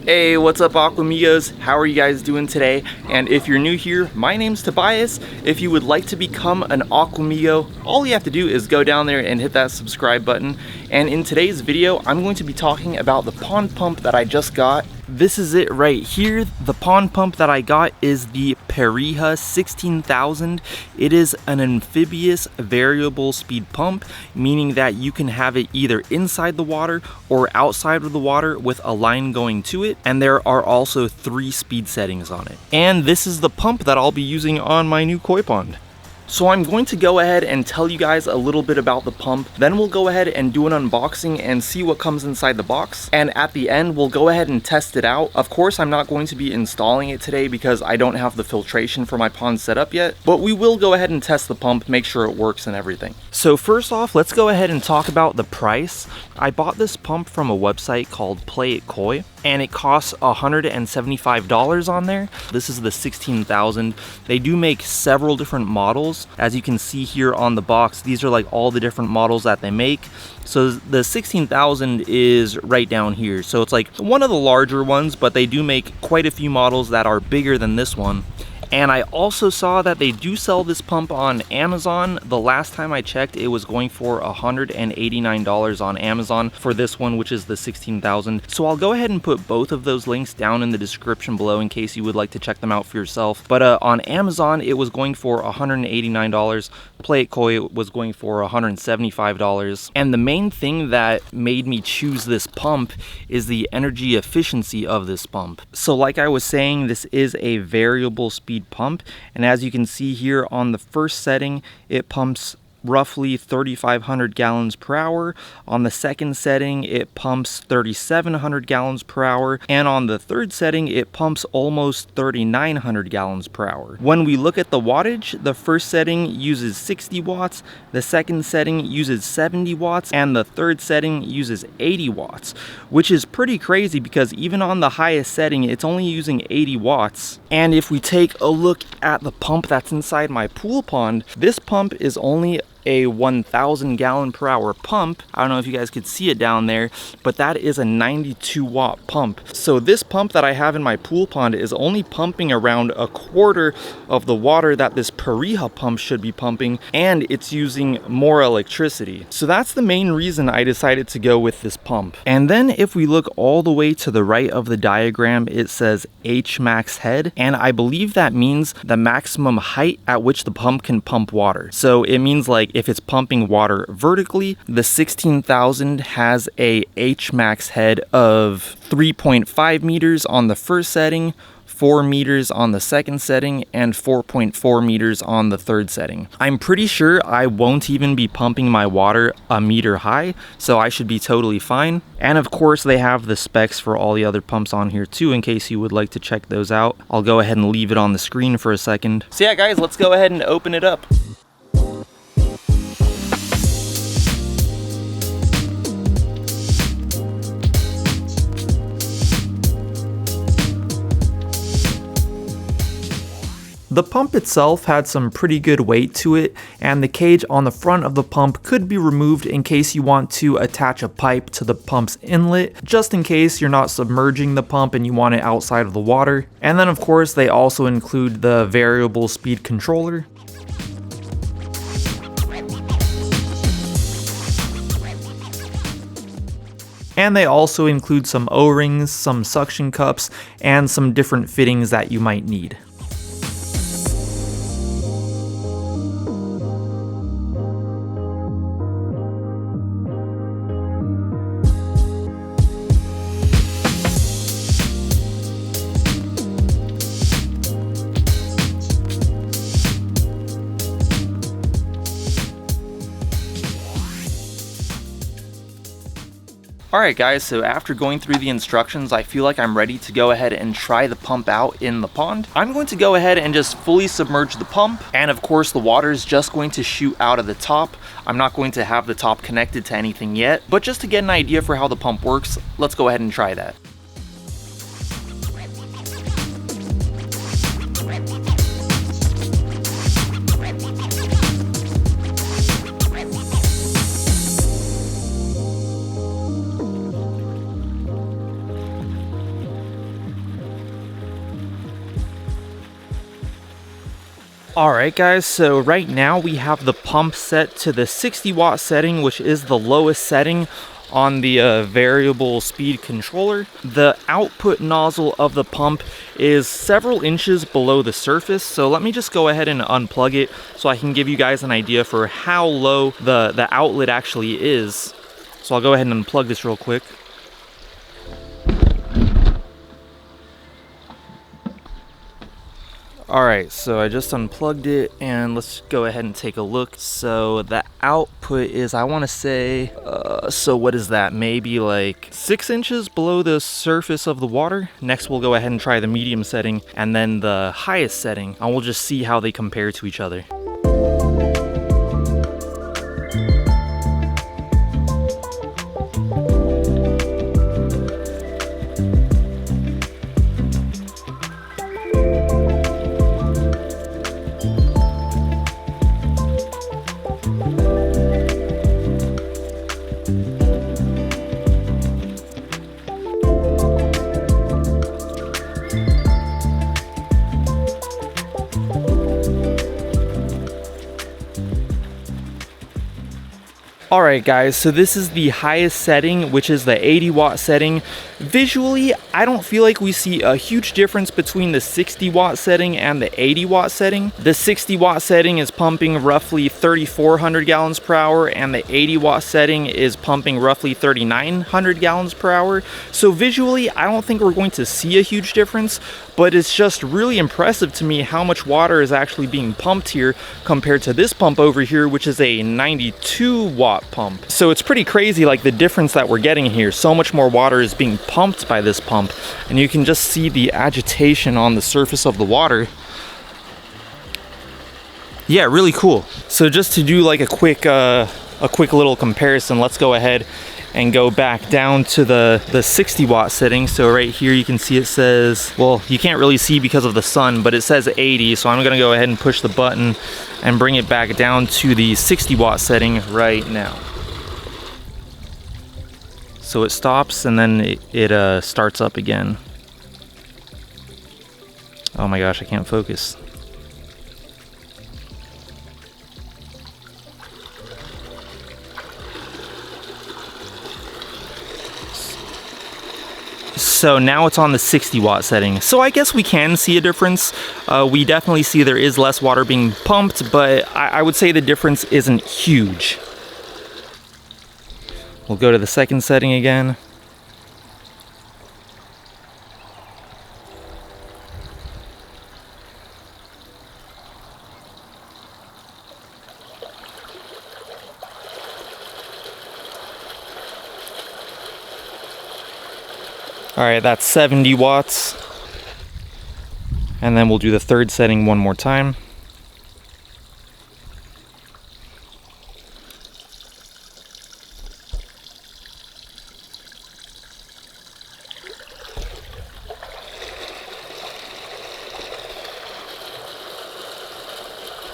Hey, what's up Aquamigos? How are you guys doing today? And if you're new here, my name's Tobias. If you would like to become an Aquamigo, all you have to do is go down there and hit that subscribe button. And in today's video, I'm going to be talking about the pond pump that I just got. This is it right here. The pond pump that I got is the Periha 16000. It is an amphibious variable speed pump, meaning that you can have it either inside the water or outside of the water with a line going to it. And there are also 3 speed settings on it. And this is the pump that I'll be using on my new koi pond. So I'm going to go ahead and tell you guys a little bit about the pump, then we'll go ahead and do an unboxing and see what comes inside the box, and at the end we'll go ahead and test it out. Of course I'm not going to be installing it today because I don't have the filtration for my pond set up yet, but we will go ahead and test the pump, make sure it works and everything. So first off, let's go ahead and talk about the price. I bought this pump from a website called Play It Koi, and it costs $175 on there. This is the 16000. They do make several different models. As you can see here on the box, these are like all the different models that they make. So the 16000 is right down here. So it's like one of the larger ones, but they do make quite a few models that are bigger than this one. And I also saw that they do sell this pump on Amazon. The last time I checked, it was going for $189 on Amazon for this one, which is the 16000. So I'll go ahead and put both of those links down in the description below in case you would like to check them out for yourself. But on Amazon, it was going for $189. Play It Koi was going for $175. And the main thing that made me choose this pump is the energy efficiency of this pump. So like I was saying, this is a variable speed pump, and as you can see here on the first setting, it pumps roughly 3,500 gallons per hour. On the second setting, it pumps 3,700 gallons per hour, and on the third setting, it pumps almost 3,900 gallons per hour. When we look at the wattage, the first setting uses 60 watts, the second setting uses 70 watts, and the third setting uses 80 watts, which is pretty crazy because even on the highest setting, it's only using 80 watts. And if we take a look at the pump that's inside my pool pond, this pump is only a 1,000 gallon per hour pump. I don't know if you guys could see it down there, but that is a 92 watt pump. So this pump that I have in my pool pond is only pumping around a quarter of the water that this Periha pump should be pumping, and it's using more electricity. So that's the main reason I decided to go with this pump. And then if we look all the way to the right of the diagram, it says H max head, and I believe that means the maximum height at which the pump can pump water. So it means like if it's pumping water vertically, the 16000 has a H max head of 3.5 meters on the first setting, 4 meters on the second setting, and 4.4 meters on the third setting. I'm pretty sure I won't even be pumping my water a meter high, so I should be totally fine. And of course they have the specs for all the other pumps on here too, in case you would like to check those out. I'll go ahead and leave it on the screen for a second. So yeah guys, let's go ahead and open it up. The pump itself had some pretty good weight to it, and the cage on the front of the pump could be removed in case you want to attach a pipe to the pump's inlet, just in case you're not submerging the pump and you want it outside of the water. And then of course they also include the variable speed controller. And they also include some O-rings, some suction cups, and some different fittings that you might need. Alright guys, so after going through the instructions, I feel like I'm ready to go ahead and try the pump out in the pond. I'm going to go ahead and just fully submerge the pump, and of course the water is just going to shoot out of the top. I'm not going to have the top connected to anything yet, but just to get an idea for how the pump works, let's go ahead and try that. Alright guys, so right now we have the pump set to the 60 watt setting, which is the lowest setting on the variable speed controller. The output nozzle of the pump is several inches below the surface, so let me just go ahead and unplug it so I can give you guys an idea for how low the outlet actually is. So I'll go ahead and unplug this real quick. Alright, so I just unplugged it and let's go ahead and take a look. So the output is, I want to say, so what is that? Maybe like 6 inches below the surface of the water. Next we'll go ahead and try the medium setting and then the highest setting, and we'll just see how they compare to each other. Alright guys, so this is the highest setting, which is the 80 watt setting. Visually, I don't feel like we see a huge difference between the 60 watt setting and the 80 watt setting. The 60 watt setting is pumping roughly 3,400 gallons per hour and the 80 watt setting is pumping roughly 3,900 gallons per hour. So visually, I don't think we're going to see a huge difference, but it's just really impressive to me how much water is actually being pumped here compared to this pump over here, which is a 92 watt pump. So it's pretty crazy, like the difference that we're getting here. So much more water is being pumped by this pump, and you can just see the agitation on the surface of the water. Yeah, really cool. So just to do like a quick little comparison, let's go ahead and go back down to the 60 watt setting. So right here you can see it says, well, you can't really see because of the sun, but it says 80. So I'm gonna go ahead and push the button and bring it back down to the 60 watt setting right now. So it stops and then it starts up again. Oh my gosh, I can't focus. So now it's on the 60 watt setting. So I guess we can see a difference. We definitely see there is less water being pumped, but I would say the difference isn't huge. We'll go to the second setting again. All right, that's 70 watts. And then we'll do the third setting one more time.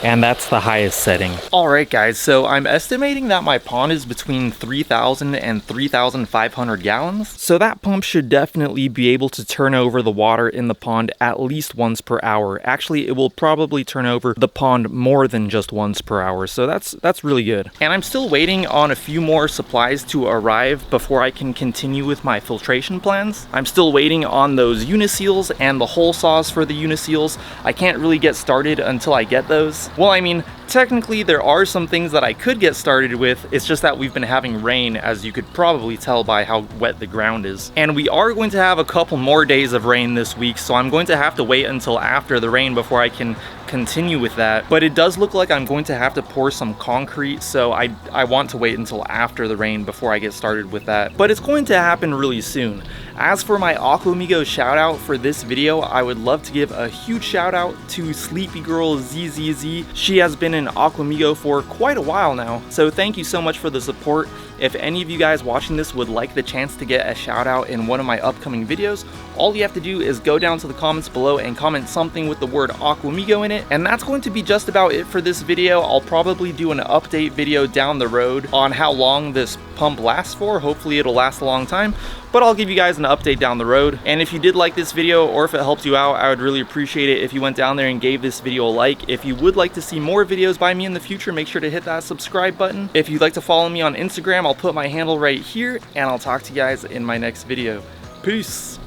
And that's the highest setting. All right guys, so I'm estimating that my pond is between 3,000 and 3,500 gallons. So that pump should definitely be able to turn over the water in the pond at least once per hour. Actually, it will probably turn over the pond more than just once per hour. So that's really good. And I'm still waiting on a few more supplies to arrive before I can continue with my filtration plans. I'm still waiting on those uniseals and the hole saws for the uniseals. I can't really get started until I get those. Well, I mean, technically there are some things that I could get started with. It's just that we've been having rain, as you could probably tell by how wet the ground is. And we are going to have a couple more days of rain this week, so I'm going to have to wait until after the rain before I can continue with that. But it does look like I'm going to have to pour some concrete, so I want to wait until after the rain before I get started with that. But it's going to happen really soon. As for my Aquamigos shout out for this video, I would love to give a huge shout out to Sleepy Girl ZZZ. She has been an Aquamigo for quite a while now, so thank you so much for the support. If any of you guys watching this would like the chance to get a shout out in one of my upcoming videos, all you have to do is go down to the comments below and comment something with the word Aquamigo in it. And that's going to be just about it for this video. I'll probably do an update video down the road on how long this pump lasts for. Hopefully it'll last a long time, but I'll give you guys an update down the road. And if you did like this video, or if it helped you out, I would really appreciate it if you went down there and gave this video a like. If you would like to see more videos by me in the future, make sure to hit that subscribe button. If you'd like to follow me on Instagram, I'll put my handle right here, and I'll talk to you guys in my next video. Peace.